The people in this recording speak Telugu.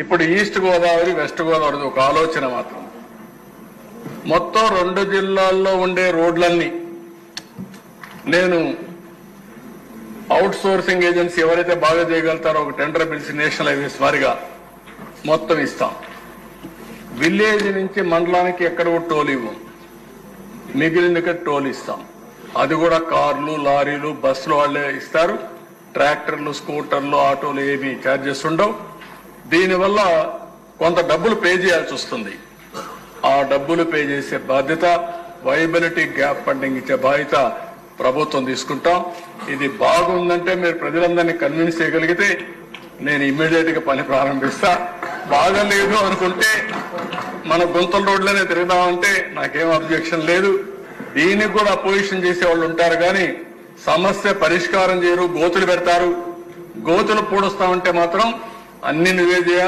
ఇప్పుడు ఈస్ట్ గోదావరి వెస్ట్ గోదావరి ఒక ఆలోచన మాత్రం. మొత్తం 2 జిల్లాల్లో ఉండే రోడ్లన్నీ నేను అవుట్ సోర్సింగ్ ఏజెన్సీ ఎవరైతే బాగా చేయగలుగుతారో ఒక టెండర్ పిలిచి నేషనల్ హైవేస్ వారిగా మొత్తం ఇస్తాం. విలేజ్ నుంచి మండలానికి ఎక్కడ కూడా టోల్ ఇవ్వం, మిగిలిన టోల్ ఇస్తాం. అది కూడా కార్లు, లారీలు, బస్సులు వాళ్ళే ఇస్తారు. ట్రాక్టర్లు, స్కూటర్లు, ఆటోలు ఏమీ ఛార్జెస్ ఉండవు. దీనివల్ల కొంత డబ్బులు పే చేయాల్సి వస్తుంది. ఆ డబ్బులు పే చేసే బాధ్యత, వైబిలిటీ గ్యాప్ ఫండింగ్ ఇచ్చే బాధ్యత ప్రభుత్వం తీసుకుంటాం. ఇది బాగుందంటే మీరు ప్రజలందరినీ కన్విన్స్ చేయగలిగితే నేను ఇమ్మీడియట్ గా పని ప్రారంభిస్తా. బాగలేదు అనుకుంటే మన గుంతల రోడ్లనే తిరుగుదామంటే నాకేం అబ్జెక్షన్ లేదు. దీనికి కూడా అపోజిషన్ చేసే వాళ్ళు ఉంటారు, కానీ సమస్య పరిష్కారం చేయరు, గోతులు పెడతారు. గోతులు పూడుస్తామంటే మాత్రం అన్ని నువ్వే చేయాలి.